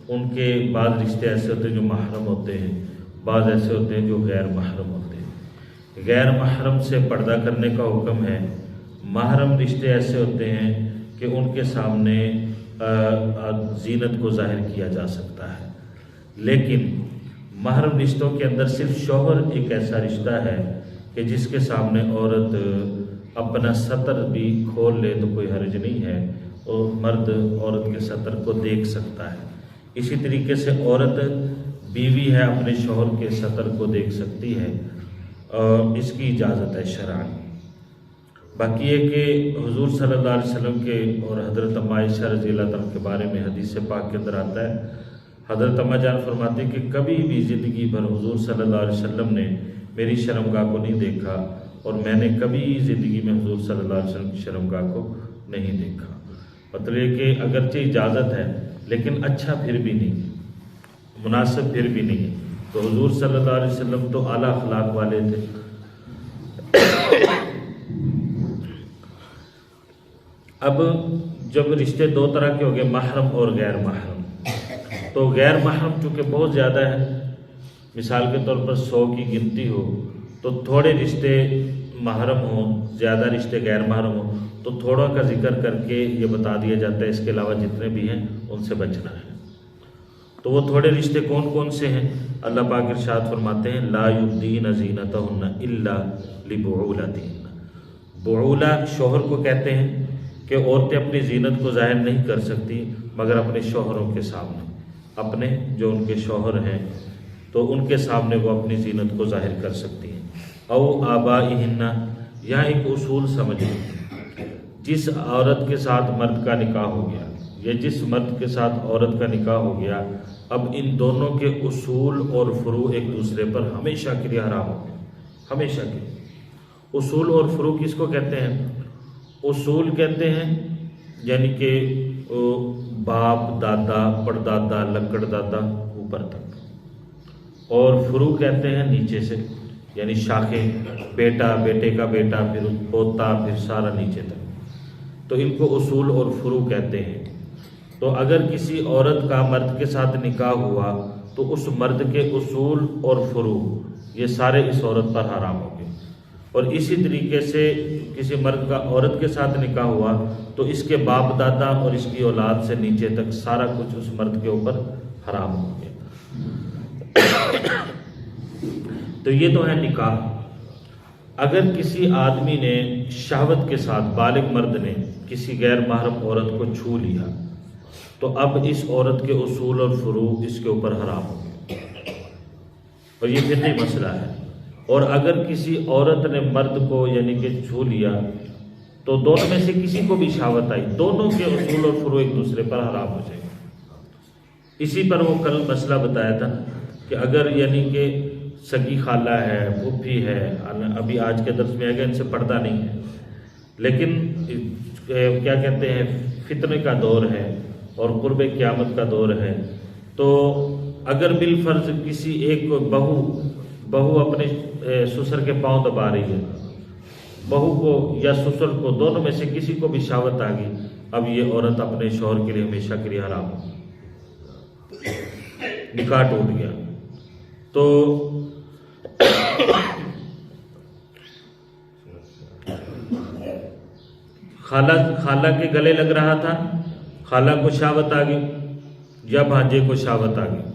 ان کے بعض رشتے ایسے ہوتے ہیں جو محرم ہوتے ہیں، بعض ایسے ہوتے ہیں جو غیر محرم ہوتے ہیں۔ غیر محرم سے پردہ کرنے کا حکم ہے۔ محرم رشتے ایسے ہوتے ہیں کہ ان کے سامنے زینت کو ظاہر کیا جا سکتا ہے، لیکن محرم رشتوں کے اندر صرف شوہر ایک ایسا رشتہ ہے کہ جس کے سامنے عورت اپنا سطر بھی کھول لے تو کوئی حرج نہیں ہے، اور مرد عورت کے سطر کو دیکھ سکتا ہے۔ اسی طریقے سے عورت بیوی ہے، اپنے شوہر کے سطر کو دیکھ سکتی ہے، اور اس کی اجازت ہے شرعاً۔ باقی یہ کہ حضور صلی اللہ علیہ وسلم کے اور حضرت اما عائشہ رضی اللہ عنہا کے بارے میں حدیث پاک کے اندر آتا ہے، حضرت اما جان فرماتے ہیں کہ کبھی بھی زندگی بھر حضور صلی اللہ علیہ وسلم نے میری شرمگاہ کو نہیں دیکھا، اور میں نے کبھی زندگی میں حضور صلی اللہ علیہ وسلم کی شرمگاہ کو نہیں دیکھا۔ مطلب یہ کہ اگرچہ اجازت ہے لیکن اچھا پھر بھی نہیں، مناسب پھر بھی نہیں۔ تو حضور صلی اللہ علیہ وسلم تو اعلیٰ اخلاق والے تھے۔ اب جب رشتے دو طرح کے ہو گئے، محرم اور غیر محرم، تو غیر محرم چونکہ بہت زیادہ ہے، مثال کے طور پر 100 کی گنتی ہو تو تھوڑے رشتے محرم ہوں، زیادہ رشتے غیر محرم ہوں، تو تھوڑوں کا ذکر کر کے یہ بتا دیا جاتا ہے اس کے علاوہ جتنے بھی ہیں ان سے بچنا ہے۔ تو وہ تھوڑے رشتے کون کون سے ہیں؟ اللہ پاک ارشاد فرماتے ہیں لا یبدین زینتہن الا لبعولتہن۔ بعولہ شوہر کو کہتے ہیں کہ عورتیں اپنی زینت کو ظاہر نہیں کر سکتی مگر اپنے شوہروں کے سامنے، اپنے جو ان کے شوہر ہیں تو ان کے سامنے وہ اپنی زینت کو ظاہر کر سکتی ہیں۔ او آبائہن، یہاں ایک اصول سمجھ لیں، جس عورت کے ساتھ مرد کا نکاح ہو گیا یا جس مرد کے ساتھ عورت کا نکاح ہو گیا، اب ان دونوں کے اصول اور فروع ایک دوسرے پر ہمیشہ کے لیے حرام ہو گئے، ہمیشہ کے لیے۔ اصول اور فروع کس کو کہتے ہیں؟ اصول کہتے ہیں یعنی کہ باپ دادا پردادا لکڑ دادا اوپر تک، اور فروع کہتے ہیں نیچے سے، یعنی شاخیں، بیٹا، بیٹے کا بیٹا، پھر پوتا، پھر سارا نیچے تک، تو ان کو اصول اور فروع کہتے ہیں۔ تو اگر کسی عورت کا مرد کے ساتھ نکاح ہوا تو اس مرد کے اصول اور فروع یہ سارے اس عورت پر حرام ہو گئے، اور اسی طریقے سے کسی مرد کا عورت کے ساتھ نکاح ہوا تو اس کے باپ دادا اور اس کی اولاد سے نیچے تک سارا کچھ اس مرد کے اوپر حرام ہو گیا۔ تو یہ تو ہے نکاح۔ اگر کسی آدمی نے شہوت کے ساتھ، بالغ مرد نے کسی غیر محرم عورت کو چھو لیا تو اب اس عورت کے اصول اور فروع اس کے اوپر حرام ہو گئے، اور یہ فطری مسئلہ ہے۔ اور اگر کسی عورت نے مرد کو یعنی کہ چھو لیا تو دونوں میں سے کسی کو بھی شہوت آئی، دونوں کے اصول اور فروع ایک دوسرے پر حرام ہو جائے گا۔ اسی پر وہ کل مسئلہ بتایا تھا کہ اگر یعنی کہ سگی خالہ ہے، پھوپھی ہے، ابھی آج کے درس میں آگے ان سے پردہ نہیں ہے، لیکن کیا کہتے ہیں فتنے کا دور ہے اور قرب قیامت کا دور ہے، تو اگر بالفرض کسی ایک بہو اپنے سسر کے پاؤں دبا رہی ہے، بہو کو یا سسر کو، دونوں میں سے کسی کو بھی شہوت آ گئی، اب یہ عورت اپنے شوہر کے لیے ہمیشہ کے لیے حرام ہو، نکاح ٹوٹ گیا۔ تو خالہ کے گلے لگ رہا تھا، خالہ کو شہوت آ گئی یا بھانجے کو شہوت آ گئی،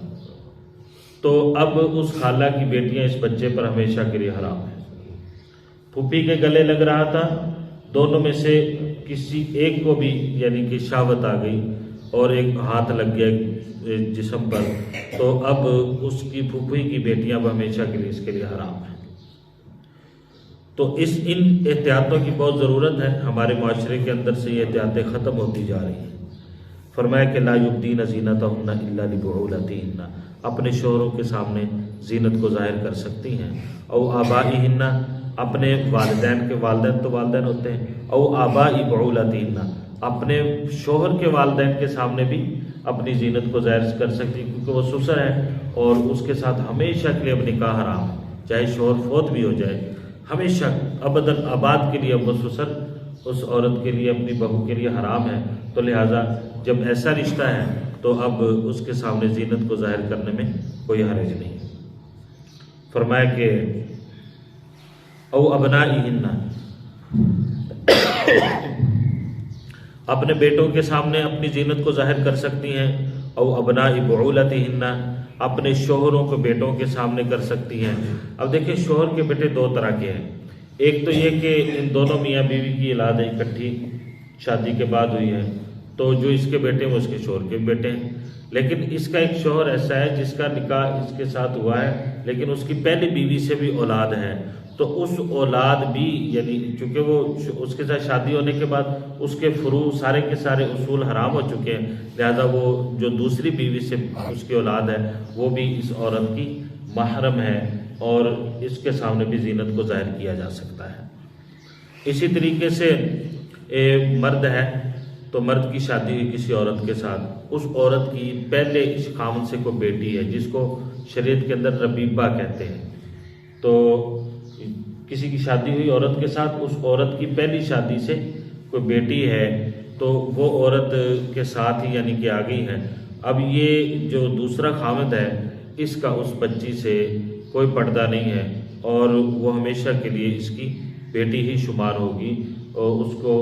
تو اب اس خالہ کی بیٹیاں اس بچے پر ہمیشہ کے لیے حرام ہیں۔ پھوپھی کے گلے لگ رہا تھا، دونوں میں سے کسی ایک کو بھی یعنی کہ شہوت آ گئی اور ایک ہاتھ لگ گیا جسم پر، تو اب اس کی پھوپھی کی بیٹیاں اب ہمیشہ کے لیے اس کے لیے حرام ہیں۔ تو ان احتیاطوں کی بہت ضرورت ہے، ہمارے معاشرے کے اندر سے یہ احتیاطیں ختم ہوتی جا رہی ہیں۔ فرمایا کہ لا یبدین زینتہن الا لبعولتہن، اپنے شوہروں کے سامنے زینت کو ظاہر کر سکتی ہیں، او آبائہن، اپنے والدین کے، والدین تو والدین ہوتے ہیں، او آبائی بعولتہن، اپنے شوہر کے والدین کے سامنے بھی اپنی زینت کو ظاہر کر سکتی ہیں، کیونکہ وہ سسر ہے اور اس کے ساتھ ہمیشہ کے لیے اب نکاح حرام ہے، چاہے شوہر فوت بھی ہو جائے، ہمیشہ ابداً آباد کے لیے اب وہ سسر اس عورت کے لیے، اپنی بہو کے لیے حرام ہے۔ تو لہٰذا جب ایسا رشتہ ہے تو اب اس کے سامنے زینت کو ظاہر کرنے میں کوئی حرج نہیں۔ فرمایا کہ او ابنائہن، اپنے بیٹوں کے سامنے اپنی زینت کو ظاہر کر سکتی ہیں، او ابناء بعولتہن، اپنے شوہروں کو بیٹوں کے سامنے کر سکتی ہیں۔ اب دیکھیں شوہر کے بیٹے دو طرح کے ہیں، ایک تو یہ کہ ان دونوں میاں بیوی کی اولاد اکٹھی شادی کے بعد ہوئی ہے، تو جو اس کے بیٹے ہیں وہ اس کے شوہر کے بیٹے ہیں، لیکن اس کا ایک شوہر ایسا ہے جس کا نکاح اس کے ساتھ ہوا ہے لیکن اس کی پہلی بیوی سے بھی اولاد ہے، تو اس اولاد بھی یعنی چونکہ وہ اس کے ساتھ شادی ہونے کے بعد اس کے فروع سارے کے سارے اصول حرام ہو چکے ہیں، لہذا وہ جو دوسری بیوی سے اس کی اولاد ہے وہ بھی اس عورت کی محرم ہے اور اس کے سامنے بھی زینت کو ظاہر کیا جا سکتا ہے۔ اسی طریقے سے مرد ہے تو مرد کی شادی ہوئی کسی عورت کے ساتھ، اس عورت کی پہلے خاوند سے کوئی بیٹی ہے جس کو شریعت کے اندر ربیبہ کہتے ہیں، تو کسی کی شادی ہوئی عورت کے ساتھ، اس عورت کی پہلی شادی سے کوئی بیٹی ہے تو وہ عورت کے ساتھ ہی یعنی کہ آ گئی ہے۔ اب یہ جو دوسرا خاوند ہے اس کا اس بچی سے کوئی پردہ نہیں ہے اور وہ ہمیشہ کے لیے اس کی بیٹی ہی شمار ہوگی۔ اور اس کو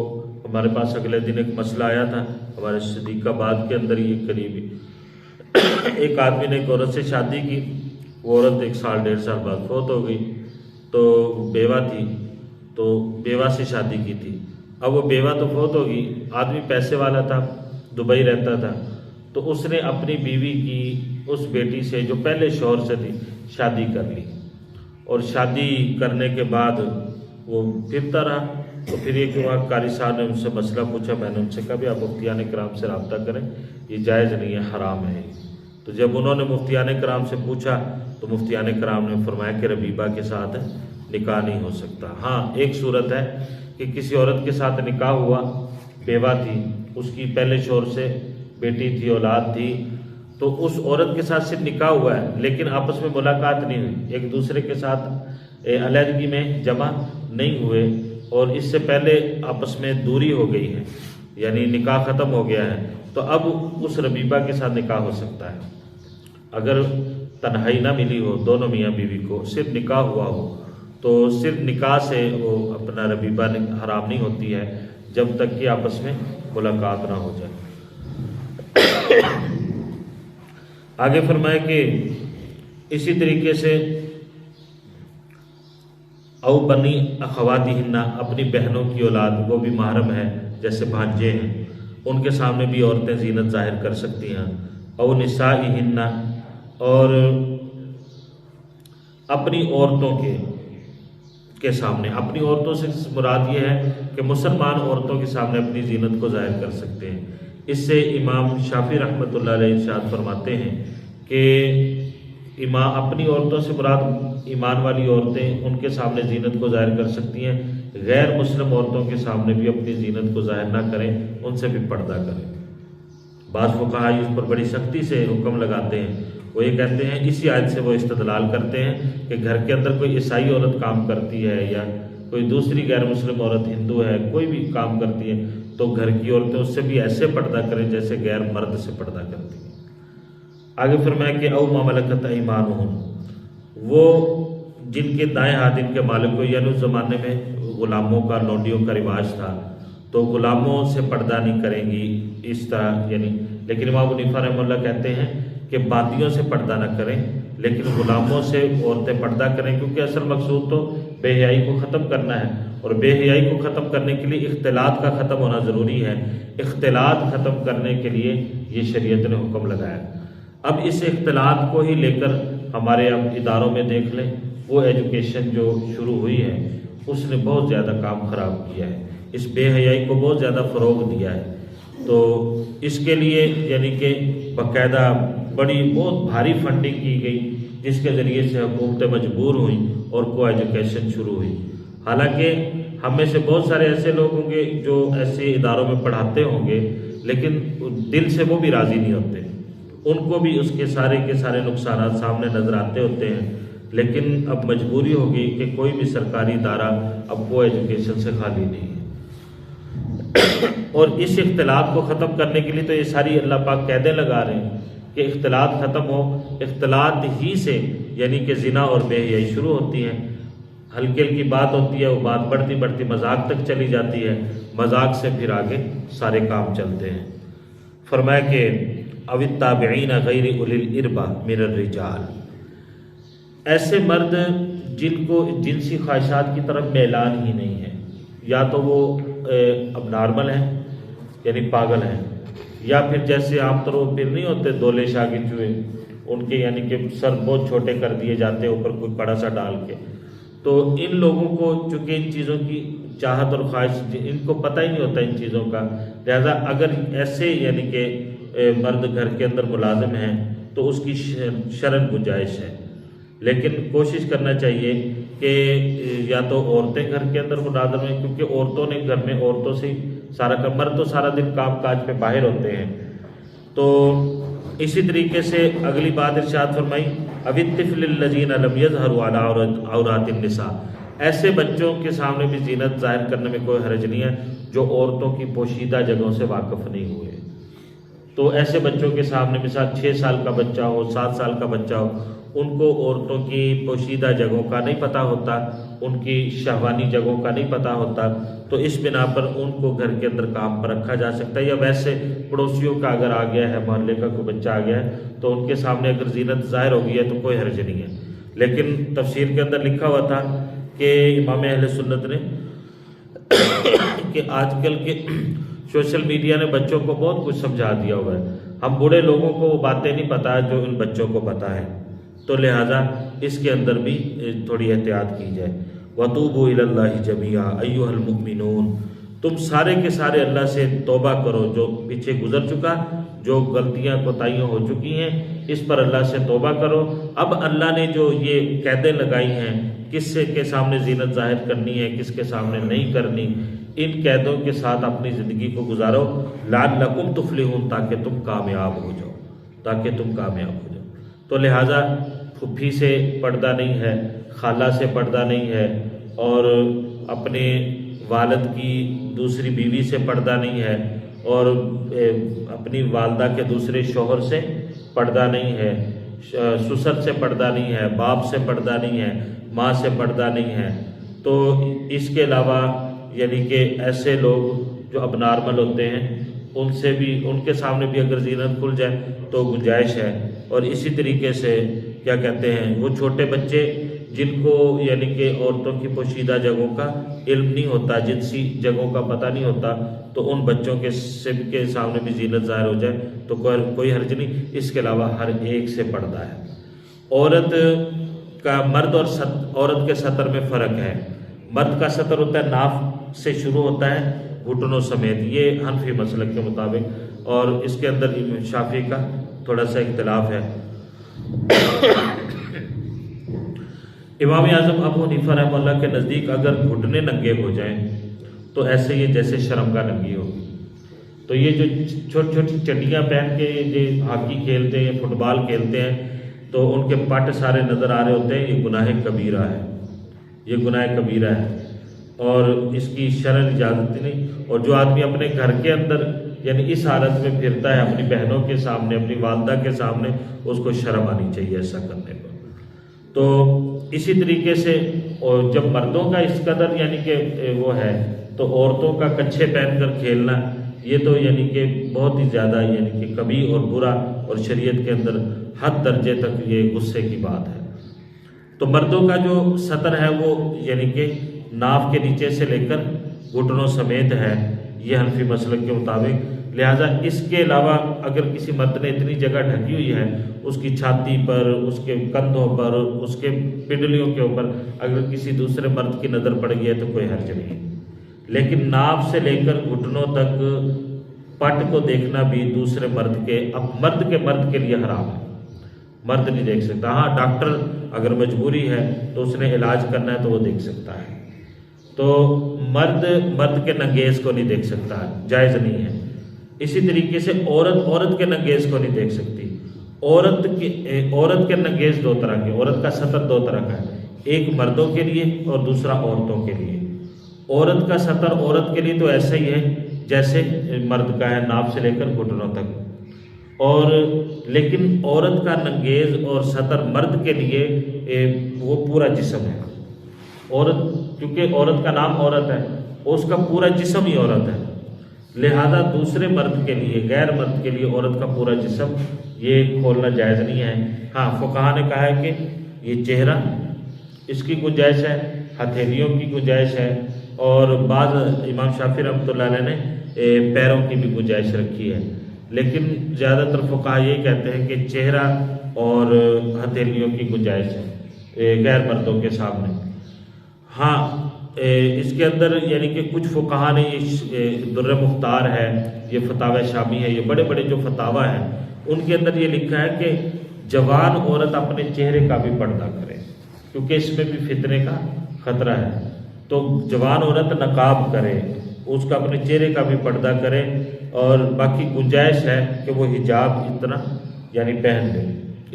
ہمارے پاس اگلے دن ایک مسئلہ آیا تھا ہمارے صدیق آباد کے اندر، یہ قریبی ایک آدمی نے ایک عورت سے شادی کی، وہ عورت 1 سال 1.5 سال بعد فوت ہو گئی، تو بیوہ تھی تو بیوہ سے شادی کی تھی۔ اب وہ بیوہ تو فوت ہو گئی، آدمی پیسے والا تھا، دبئی رہتا تھا، تو اس نے اپنی بیوی کی اس بیٹی سے جو پہلے شوہر سے تھی شادی کر لی، اور شادی کرنے کے بعد وہ پھرتا رہا۔ تو پھر یہ کہ وہاں قاری صاحب نے ان سے مسئلہ پوچھا، میں نے ان سے کہا بھی آپ مفتیان کرام سے رابطہ کریں، یہ جائز نہیں ہے، حرام ہے۔ تو جب انہوں نے مفتیان کرام سے پوچھا تو مفتیان کرام نے فرمایا کہ ربیبہ کے ساتھ نکاح نہیں ہو سکتا۔ ہاں ایک صورت ہے کہ کسی عورت کے ساتھ نکاح ہوا، بیوہ تھی، اس کی پہلے شوہر سے بیٹی تھی، اولاد تھی، تو اس عورت کے ساتھ صرف نکاح ہوا ہے لیکن آپس میں ملاقات نہیں ہوئی، ایک دوسرے کے ساتھ علیحدگی میں جمع نہیں ہوئے، اور اس سے پہلے آپس میں دوری ہو گئی ہے، یعنی نکاح ختم ہو گیا ہے، تو اب اس ربیبہ کے ساتھ نکاح ہو سکتا ہے۔ اگر تنہائی نہ ملی ہو دونوں میاں بیوی کو، صرف نکاح ہوا ہو، تو صرف نکاح سے وہ اپنا ربیبہ حرام نہیں ہوتی ہے جب تک کہ آپس میں ملاقات نہ ہو جائے۔ آگے فرمائے کہ اسی طریقے سے او بنی اخواتہن، اپنی بہنوں کی اولاد وہ بھی محرم ہے، جیسے بھانجے ہیں، ان کے سامنے بھی عورتیں زینت ظاہر کر سکتی ہیں۔ او نسائہن، اور اپنی عورتوں کے سامنے، اپنی عورتوں سے مراد یہ ہے کہ مسلمان عورتوں کے سامنے اپنی زینت کو ظاہر کر سکتے ہیں۔ اس سے امام شافعی رحمۃ اللہ علیہ ارشاد فرماتے ہیں کہ اپنی عورتوں سے مراد ایمان والی عورتیں ان کے سامنے زینت کو ظاہر کر سکتی ہیں، غیر مسلم عورتوں کے سامنے بھی اپنی زینت کو ظاہر نہ کریں، ان سے بھی پردہ کریں۔ بعض فقہاء اس پر بڑی سختی سے حکم لگاتے ہیں، وہ یہ کہتے ہیں، اسی آیت سے وہ استدلال کرتے ہیں کہ گھر کے اندر کوئی عیسائی عورت کام کرتی ہے یا کوئی دوسری غیر مسلم عورت ہندو ہے، کوئی بھی کام کرتی ہے، تو گھر کی عورتیں اس سے بھی ایسے پردہ کریں جیسے غیر مرد سے پردہ کرتی ہیں۔ آگے فرمایا کہ او ما ملکت ایمانہم، وہ جن کے دائیں ہاتھ ان کے مالک کو، یعنی اس زمانے میں غلاموں کا، لونڈیوں کا رواج تھا، تو غلاموں سے پردہ نہیں کریں گی اس طرح، یعنی لیکن امام حنیفہ رحمہ اللہ کہتے ہیں کہ باندیوں سے پردہ نہ کریں لیکن غلاموں سے عورتیں پردہ کریں، کیونکہ اصل مقصود تو بے حیائی کو ختم کرنا ہے، اور بے حیائی کو ختم کرنے کے لیے اختلاط کا ختم ہونا ضروری ہے۔ اختلاط ختم کرنے کے لیے یہ شریعت نے حکم لگایا۔ اب اس اختلاط کو ہی لے کر ہمارے اب اداروں میں دیکھ لیں، وہ ایجوکیشن جو شروع ہوئی ہے اس نے بہت زیادہ کام خراب کیا ہے، اس بے حیائی کو بہت زیادہ فروغ دیا ہے۔ تو اس کے لیے یعنی کہ باقاعدہ بڑی بہت بھاری فنڈنگ کی گئی، جس کے ذریعے سے حکومتیں مجبور ہوئیں اور کو ایجوکیشن شروع ہوئی۔ حالانکہ ہم میں سے بہت سارے ایسے لوگ ہوں گے جو ایسے اداروں میں پڑھاتے ہوں گے لیکن دل سے وہ بھی راضی نہیں ہوتے، ان کو بھی اس کے سارے نقصانات سامنے نظر آتے ہوتے ہیں، لیکن اب مجبوری ہوگی کہ کوئی بھی سرکاری ادارہ اب وہ ایجوکیشن سے خالی نہیں ہے۔ اور اس اختلاط کو ختم کرنے کے لیے تو یہ ساری اللہ پاک قیدیں لگا رہے ہیں کہ اختلاط ختم ہو. اختلاط ہی سے یعنی کہ زنا اور بے حیائی شروع ہوتی ہیں. ہلکی ہلکی بات ہوتی ہے، وہ بات بڑھتی بڑھتی مذاق تک چلی جاتی ہے، مذاق سے پھر آگے سارے کام چلتے ہیں. فرمایا کہ او التابعین غیر اولی الاربہ من الرجال، ایسے مرد جن کو جنسی خواہشات کی طرف میلان ہی نہیں ہے، یا تو وہ اب نارمل ہیں یعنی پاگل ہیں، یا پھر جیسے عام طور وہ پھر نہیں ہوتے دولے شاگی چوئے، ان کے یعنی کہ سر بہت چھوٹے کر دیے جاتے ہیں اوپر کوئی بڑا سا ڈال کے. تو ان لوگوں کو چونکہ ان چیزوں کی چاہت اور خواہش ان کو پتہ ہی نہیں ہوتا ان چیزوں کا، لہذا اگر ایسے یعنی کہ مرد گھر کے اندر ملازم ہیں تو اس کی شرعاً گنجائش ہے. لیکن کوشش کرنا چاہیے کہ یا تو عورتیں گھر کے اندر ملازم ہیں، کیونکہ عورتوں نے گھر میں عورتوں سے سارا کام، مرد تو سارا دن کام کاج پہ باہر ہوتے ہیں. تو اسی طریقے سے اگلی بات ارشاد فرمائی اب الطفل الذین لم یظہروا علی عورات النساء، ایسے بچوں کے سامنے بھی زینت ظاہر کرنے میں کوئی حرج نہیں ہے جو عورتوں کی پوشیدہ جگہوں سے واقف نہیں ہوئے. تو ایسے بچوں کے سامنے مثال 6 سال کا بچہ ہو، 7 سال کا بچہ ہو، ان کو عورتوں کی پوشیدہ جگہوں کا نہیں پتہ ہوتا، ان کی شہوانی جگہوں کا نہیں پتہ ہوتا، تو اس بنا پر ان کو گھر کے اندر کام پر رکھا جا سکتا ہے. یا ویسے پڑوسیوں کا اگر آ گیا ہے، محلے کا کوئی بچہ آ گیا ہے تو ان کے سامنے اگر زینت ظاہر ہو گئی ہے تو کوئی حرج نہیں ہے. لیکن تفسیر کے اندر لکھا ہوا تھا کہ امام اہل سنت نے کہ آج کل کے سوشل میڈیا نے بچوں کو بہت کچھ سمجھا دیا ہوا ہے، ہم بوڑھے لوگوں کو وہ باتیں نہیں پتہ جو ان بچوں کو پتہ ہے. تو لہٰذا اس کے اندر بھی تھوڑی احتیاط کی جائے. وَتُوبُوا إِلَى اللَّهِ جَمِيعًا أَيُّهَا الْمُؤْمِنُونَ، تم سارے کے سارے اللہ سے توبہ کرو، جو پیچھے گزر چکا، جو غلطیاں کوتاہیاں ہو چکی ہیں اس پر اللہ سے توبہ کرو. اب اللہ نے جو یہ قیدیں لگائی ہیں کس سے کے سامنے زینت ظاہر کرنی ہے، کس کے سامنے نہیں کرنی، ان قیدوں کے ساتھ اپنی زندگی کو گزارو. لعلکم تفلحون، تاکہ تم کامیاب ہو جاؤ، تاکہ تم کامیاب ہو جاؤ. تو لہٰذا پھپھی سے پردہ نہیں ہے، خالہ سے پردہ نہیں ہے، اور اپنے والد کی دوسری بیوی سے پردہ نہیں ہے، اور اپنی والدہ کے دوسرے شوہر سے پردہ نہیں ہے، سسر سے پردہ نہیں ہے، باپ سے پردہ نہیں ہے، ماں سے پردہ نہیں ہے. تو اس کے علاوہ یعنی کہ ایسے لوگ جو اب نارمل ہوتے ہیں ان سے بھی، ان کے سامنے بھی اگر زینت کھل جائے تو گنجائش ہے. اور اسی طریقے سے کیا کہتے ہیں وہ چھوٹے بچے جن کو یعنی کہ عورتوں کی پوشیدہ جگہوں کا علم نہیں ہوتا، جنسی جگہوں کا پتہ نہیں ہوتا، تو ان بچوں کے سامنے بھی زینت ظاہر ہو جائے تو کوئی حرج نہیں. اس کے علاوہ ہر ایک سے پردہ ہے. عورت کا مرد اور عورت کے سطر میں فرق ہے. مرد کا سطر ہوتا ہے ناف سے شروع ہوتا ہے گھٹنوں سمیت، یہ حنفی مسلک کے مطابق، اور اس کے اندر شافعی کا تھوڑا سا اختلاف ہے. امام اعظم ابو حنیفہ رحمہ اللہ کے نزدیک اگر گھٹنے ننگے ہو جائیں تو ایسے یہ جیسے شرمگاہ ننگی ہوگی. تو یہ جو چھوٹی چھوٹی چڈیاں پہن کے جو ہاکی کھیلتے ہیں، فٹ بال کھیلتے ہیں، تو ان کے پٹ سارے نظر آ رہے ہوتے ہیں، یہ گناہ کبیرہ ہے، یہ گناہ کبیرہ ہے، اور اس کی شرعاً اجازت نہیں. اور جو آدمی اپنے گھر کے اندر یعنی اس حالت میں پھرتا ہے اپنی بہنوں کے سامنے، اپنی والدہ کے سامنے، اس کو شرم آنی چاہیے ایسا کرنے پر. تو اسی طریقے سے اور جب مردوں کا اس قدر یعنی کہ وہ ہے تو عورتوں کا کچھے پہن کر کھیلنا یہ تو یعنی کہ بہت ہی زیادہ یعنی کہ کبیح اور برا، اور شریعت کے اندر حد درجے تک یہ غصے کی بات ہے. تو مردوں کا جو سطر ہے وہ یعنی کہ ناف کے نیچے سے لے کر گھٹنوں سمیت ہے، یہ حنفی مسلک کے مطابق. لہٰذا اس کے علاوہ اگر کسی مرد نے اتنی جگہ ڈھکی ہوئی ہے، اس کی چھاتی پر، اس کے کندھوں پر، اس کے پنڈلیوں کے اوپر اگر کسی دوسرے مرد کی نظر پڑ گئی ہے تو کوئی حرج نہیں. لیکن ناف سے لے کر گھٹنوں تک پٹ کو دیکھنا بھی دوسرے مرد کے، اب مرد کے لیے حرام ہے، مرد نہیں دیکھ سکتا. ہاں ڈاکٹر اگر مجبوری ہے تو اس نے علاج کرنا ہے تو وہ دیکھ سکتا ہے. تو مرد کے ننگیز کو نہیں دیکھ سکتا، جائز نہیں ہے. اسی طریقے سے عورت کے ننگیز کو نہیں دیکھ سکتی. عورت کے ننگیز دو طرح کے، عورت کا سطر دو طرح کا ہے، ایک مردوں کے لیے اور دوسرا عورتوں کے لیے. عورت کا سطر عورت کے لیے تو ایسا ہی ہے جیسے مرد کا ہے ناف سے لے کر گھٹنوں تک، اور لیکن عورت کا ننگیز اور سطر مرد کے لیے وہ پورا جسم ہے۔ عورت کیونکہ عورت کا نام عورت ہے، اس کا پورا جسم ہی عورت ہے، لہذا دوسرے مرد کے لیے، غیر مرد کے لیے عورت کا پورا جسم یہ کھولنا جائز نہیں ہے۔ ہاں فقہا نے کہا ہے کہ یہ چہرہ اس کی گنجائش ہے، ہتھیلیوں کی گنجائش ہے، اور بعض امام شافعی رحمۃ اللہ علیہ نے پیروں کی بھی گنجائش رکھی ہے، لیکن زیادہ تر فقہا یہ کہتے ہیں کہ چہرہ اور ہتھیلیوں کی گنجائش ہے غیر مردوں کے سامنے۔ ہاں اس کے اندر یعنی کہ کچھ فقہا نے یہ در مختار ہے، یہ فتاوی شامی ہے، یہ بڑے بڑے جو فتاوی ہیں ان کے اندر یہ لکھا ہے کہ جوان عورت اپنے چہرے کا بھی پردہ کرے، کیونکہ اس میں بھی فتنے کا خطرہ ہے، تو جوان عورت نقاب کرے، اس کا اپنے چہرے کا بھی پردہ کرے، اور باقی گنجائش ہے کہ وہ حجاب اتنا یعنی پہن لے،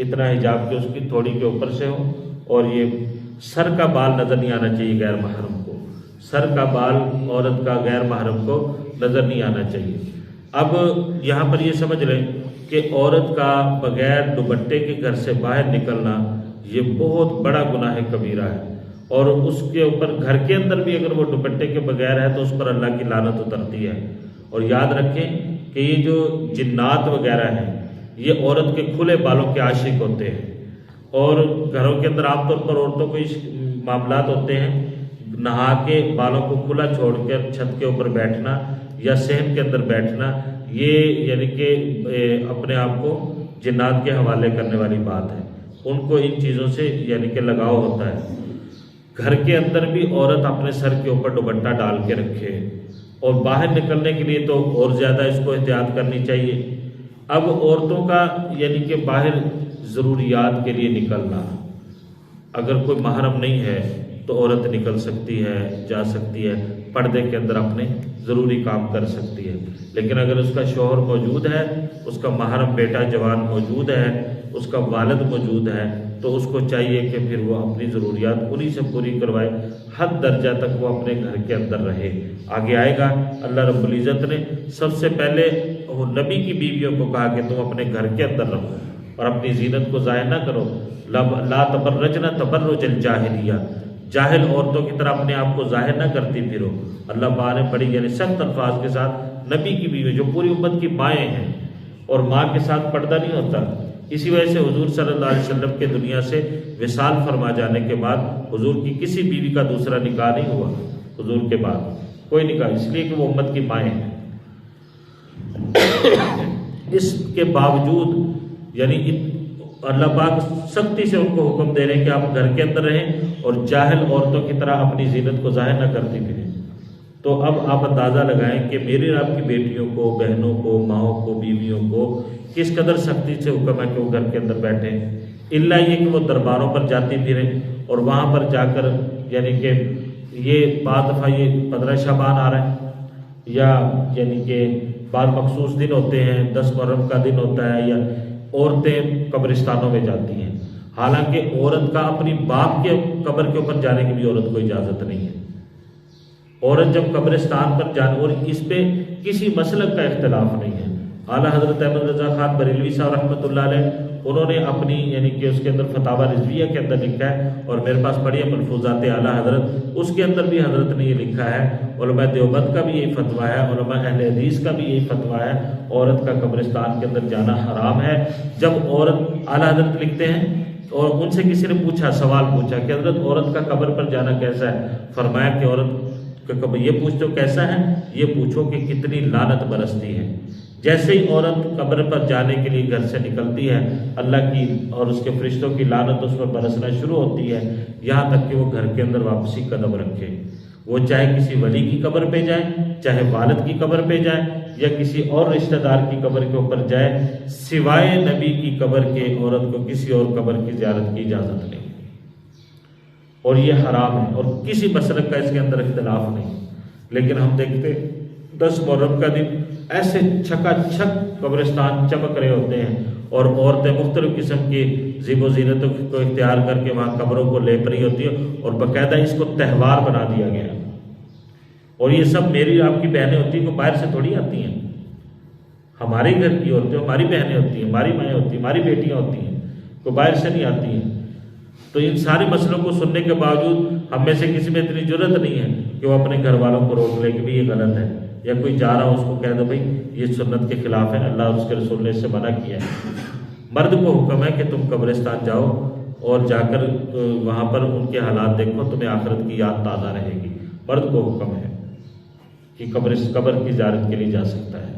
اتنا حجاب کہ اس کی تھوڑی کے اوپر سے ہو، اور یہ سر کا بال نظر نہیں آنا چاہیے غیر محرم کو، سر کا بال عورت کا غیر محرم کو نظر نہیں آنا چاہیے۔ اب یہاں پر یہ سمجھ لیں کہ عورت کا بغیر دوپٹے کے گھر سے باہر نکلنا یہ بہت بڑا گناہ کبیرہ ہے، اور اس کے اوپر گھر کے اندر بھی اگر وہ دوپٹے کے بغیر ہے تو اس پر اللہ کی لعنت اترتی ہے۔ اور یاد رکھیں کہ یہ جو جنات وغیرہ ہیں یہ عورت کے کھلے بالوں کے عاشق ہوتے ہیں، اور گھروں کے اندر عام طور پر عورتوں کو معاملات ہوتے ہیں نہا کے بالوں کو کھلا چھوڑ کر چھت کے اوپر بیٹھنا یا صحن کے اندر بیٹھنا، یہ یعنی کہ اپنے آپ کو جنات کے حوالے کرنے والی بات ہے، ان کو ان چیزوں سے یعنی کہ لگاؤ ہوتا ہے۔ گھر کے اندر بھی عورت اپنے سر کے اوپر دوپٹہ ڈال کے رکھے، اور باہر نکلنے کے لیے تو اور زیادہ اس کو احتیاط کرنی چاہیے۔ اب عورتوں کا یعنی کہ باہر ضروریات کے لیے نکلنا، اگر کوئی محرم نہیں ہے تو عورت نکل سکتی ہے، جا سکتی ہے، پردے کے اندر اپنے ضروری کام کر سکتی ہے، لیکن اگر اس کا شوہر موجود ہے، اس کا محرم بیٹا جوان موجود ہے، اس کا والد موجود ہے، تو اس کو چاہیے کہ پھر وہ اپنی ضروریات انہی سے پوری کروائے، حد درجہ تک وہ اپنے گھر کے اندر رہے۔ آگے آئے گا اللہ رب العزت نے سب سے پہلے نبی کی بیویوں کو کہا کہ تم اپنے گھر کے اندر رہو اور اپنی زینت کو ضائع نہ کرو، لا تبرجن تبرج الجاہلیہ، جاہل عورتوں کی طرح اپنے آپ کو ظاہر نہ کرتی پھرو۔ اللہ پاک نے بڑی یعنی سخت الفاظ کے ساتھ نبی کی بیوی جو پوری امت کی مائیں ہیں، اور ماں کے ساتھ پردہ نہیں ہوتا، اسی وجہ سے حضور صلی اللہ علیہ وسلم کے دنیا سے وصال فرما جانے کے بعد حضور کی کسی بیوی کا دوسرا نکاح نہیں ہوا، حضور کے بعد کوئی نکاح، اس لیے کہ وہ امت کی مائیں ہیں۔ اس کے باوجود یعنی اللہ پاک سختی سے ان کو حکم دے رہے ہیں کہ آپ گھر کے اندر رہیں اور جاہل عورتوں کی طرح اپنی زینت کو ظاہر نہ کرتی پھریں۔ تو اب آپ اندازہ لگائیں کہ میری اور آپ کی بیٹیوں کو، بہنوں کو، ماؤں کو، بیویوں کو کس قدر سختی سے حکم ہے کہ وہ گھر کے اندر بیٹھیں، الا یہ کہ وہ درباروں پر جاتی پھریں، اور وہاں پر جا کر یعنی کہ یہ بعض دفعہ یہ 15 شعبان آ رہا ہے، یا یعنی کہ بعض مخصوص دن ہوتے ہیں، 10 محرم کا دن ہوتا ہے، یا عورتیں قبرستانوں میں جاتی ہیں، حالانکہ عورت کا اپنی باپ کے قبر کے اوپر جانے کی بھی عورت کو اجازت نہیں ہے۔ عورت جب قبرستان پر جانے، اور اس پہ کسی مسلک کا اختلاف نہیں ہے، اعلیٰ حضرت احمد رضا خان بریلوی صاحب رحمۃ اللہ علیہ انہوں نے اپنی یعنی کہ اس کے اندر فتاوی رضویہ کے اندر لکھا ہے، اور میرے پاس پڑھی ہے ملفوظات اعلیٰ حضرت، اس کے اندر بھی حضرت نے یہ لکھا ہے، علماء دیوبند کا بھی یہی فتویٰ ہے، علماء اہل حدیث کا بھی یہی فتویٰ ہے، عورت کا قبرستان کے اندر جانا حرام ہے۔ جب عورت، اعلیٰ حضرت لکھتے ہیں، اور ان سے کسی نے پوچھا، سوال پوچھا کہ حضرت عورت کا قبر پر جانا کیسا ہے؟ فرمایا کہ عورت یہ پوچھو کیسا ہے، یہ پوچھو کہ کتنی لعنت برستی ہے۔ جیسے ہی عورت قبر پر جانے کے لیے گھر سے نکلتی ہے، اللہ کی اور اس کے فرشتوں کی لعنت اس پر برسنا شروع ہوتی ہے، یہاں تک کہ وہ گھر کے اندر واپسی قدم رکھے، وہ چاہے کسی ولی کی قبر پہ جائے، چاہے والد کی قبر پہ جائے، یا کسی اور رشتہ دار کی قبر کے اوپر جائے، سوائے نبی کی قبر کے عورت کو کسی اور قبر کی زیارت کی اجازت نہیں، اور یہ حرام ہے، اور کسی مسلک کا اس کے اندر اختلاف نہیں۔ لیکن ہم دیکھتے 10 محرم کا دن ایسے چھکا چھک قبرستان چمک رہے ہوتے ہیں، اور عورتیں مختلف قسم کی زیب و زینتوں کو اختیار کر کے وہاں قبروں کو لیپ رہی ہوتی ہیں، اور باقاعدہ اس کو تہوار بنا دیا گیا۔ اور یہ سب میری آپ کی بہنیں ہوتی ہیں، کو باہر سے تھوڑی آتی ہیں، ہمارے گھر کی عورتیں ہماری بہنیں ہوتی ہیں، ہماری مائیں ہوتی ہیں، ہماری بیٹیاں ہوتی ہیں، کوئی باہر سے نہیں آتی ہیں۔ تو ان سارے مسئلوں کو سننے کے باوجود ہم میں سے کسی میں اتنی جرت نہیں ہے کہ وہ اپنے گھر والوں کو روک لے کہ بھی یہ غلط ہے، یا کوئی جا رہا ہو اس کو کہہ دو بھائی یہ سنت کے خلاف ہے، اللہ اور اس کے رسول نے اس سے منع کیا ہے۔ مرد کو حکم ہے کہ تم قبرستان جاؤ اور جا کر وہاں پر ان کے حالات دیکھو، تمہیں آخرت کی یاد تازہ رہے گی۔ مرد کو حکم ہے کہ قبر کی زیارت کے لیے جا سکتا ہے۔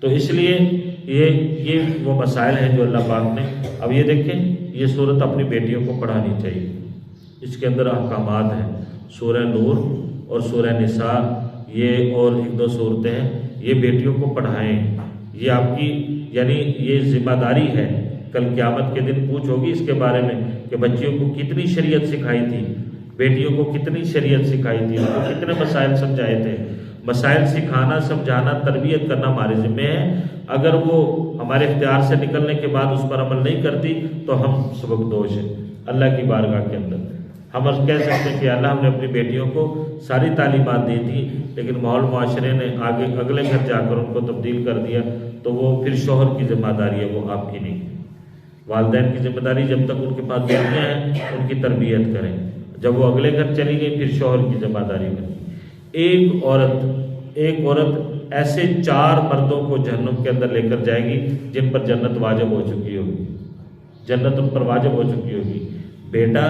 تو اس لیے یہ وہ مسائل ہیں جو اللہ پاک نے، اب یہ دیکھیں یہ صورت اپنی بیٹیوں کو پڑھانی چاہیے، اس کے اندر احکامات ہیں۔ سورہ نور اور سورہ نساء یہ اور ایک دو صورتیں ہیں، یہ بیٹیوں کو پڑھائیں، یہ آپ کی یعنی یہ ذمہ داری ہے۔ کل قیامت کے دن پوچھ ہوگی اس کے بارے میں کہ بچیوں کو کتنی شریعت سکھائی تھی، بیٹیوں کو کتنی شریعت سکھائی تھی، ان کو کتنے مسائل سمجھائے تھے۔ مسائل سکھانا، سمجھانا، تربیت کرنا ہمارے ذمہ ہے۔ اگر وہ ہمارے اختیار سے نکلنے کے بعد اس پر عمل نہیں کرتی تو ہم سبق دوش ہیں اللہ کی بارگاہ کے اندر۔ ہم کہہ سکتے ہیں کہ اللہ ہم نے اپنی بیٹیوں کو ساری تعلیمات دی تھی، لیکن ماحول معاشرے نے آگے اگلے گھر جا کر ان کو تبدیل کر دیا، تو وہ پھر شوہر کی ذمہ داری ہے، وہ آپ کی نہیں۔ والدین کی ذمہ داری جب تک ان کے پاس بیٹیاں ہیں ان کی تربیت کریں، جب وہ اگلے گھر چلی گئی پھر شوہر کی ذمہ داری بنی۔ ایک عورت ایسے 4 مردوں کو جہنم کے اندر لے کر جائے گی جن پر جنت واجب ہو چکی ہوگی، جنت ان پر واجب ہو چکی ہوگی، بیٹا،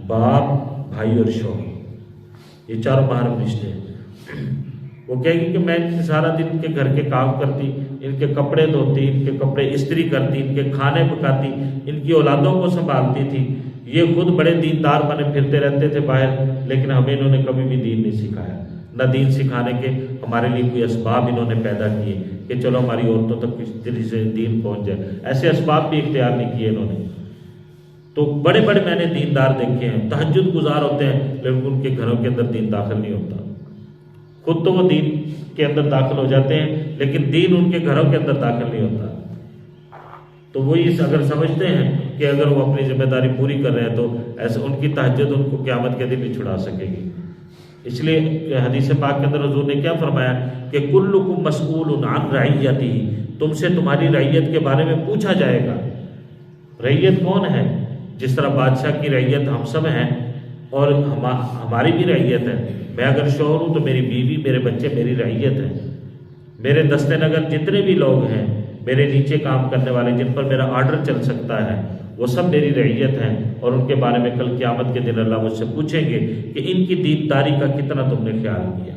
باپ، بھائی اور شوہر، یہ 4 محرم رشتے ہیں۔ وہ کہے گی کہ میں سارا دن ان کے گھر کے کام کرتی، ان کے کپڑے دھوتی، ان کے کپڑے استری کرتی، ان کے کھانے پکاتی، ان کی اولادوں کو سنبھالتی تھی، یہ خود بڑے دیندار بنے پھرتے رہتے تھے باہر، لیکن ہمیں انہوں نے کبھی بھی دین نہیں سکھایا، نہ دین سکھانے کے ہمارے لیے کوئی اسباب انہوں نے پیدا کیے کہ چلو ہماری عورتوں تک کس طریقے سے دین پہنچ جائے، ایسے اسباب بھی اختیار نہیں کیے انہوں نے۔ تو بڑے بڑے میں نے دیندار دیکھے ہیں، تہجد گزار ہوتے ہیں، لیکن ان کے گھروں کے اندر دین داخل نہیں ہوتا، خود تو وہ دین کے اندر داخل ہو جاتے ہیں لیکن دین ان کے گھروں کے اندر داخل نہیں ہوتا۔ تو وہی اگر سمجھتے ہیں کہ اگر وہ اپنی ذمہ داری پوری کر رہے ہیں تو ایسے ان کی تہجد ان کو قیامت کے دن بھی چھڑا سکے گی۔ اس لیے حدیث پاک کے اندر حضور نے کیا فرمایا کہ کلکم مسئول عن رعیتہ، تم سے تمہاری رعیت کے بارے میں پوچھا جائے گا۔ رعیت کون ہے؟ جس طرح بادشاہ کی رعیت ہم سب ہیں اور ہماری بھی رعیت ہے۔ میں اگر شوہر ہوں تو میری بیوی، میرے بچے میری رعیت ہیں، میرے دست نگر جتنے بھی لوگ ہیں، میرے نیچے کام کرنے والے جن پر میرا آرڈر چل سکتا ہے، وہ سب میری رعیت ہیں، اور ان کے بارے میں کل قیامت کے دن اللہ مجھ سے پوچھیں گے کہ ان کی دینداری کا کتنا تم نے خیال کیا۔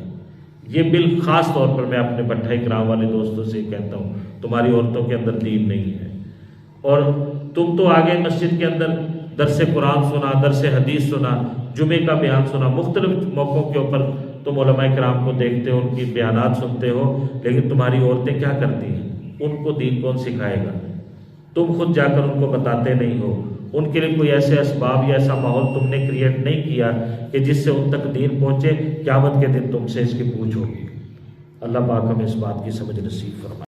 یہ بالخاص طور پر میں اپنے بٹھائی کرام والے دوستوں سے کہتا ہوں، تمہاری عورتوں کے اندر دین نہیں ہے، اور تم تو آگے مسجد کے اندر درس قرآن سنا، درس حدیث سنا، جمعے کا بیان سنا، مختلف موقعوں کے اوپر تم علماء کرام کو دیکھتے ہو، ان کی بیانات سنتے ہو، لیکن تمہاری عورتیں کیا کرتی ہیں؟ ان کو دین کون سکھائے گا؟ تم خود جا کر ان کو بتاتے نہیں ہو، ان کے لیے کوئی ایسے اسباب یا ایسا ماحول تم نے کریٹ نہیں کیا کہ جس سے ان تک دین پہنچے۔ قیامت کے دن تم سے اس کی پوچھ ہوگی۔ اللہ پاک ہمیں اس بات کی سمجھ نصیب فرمائے۔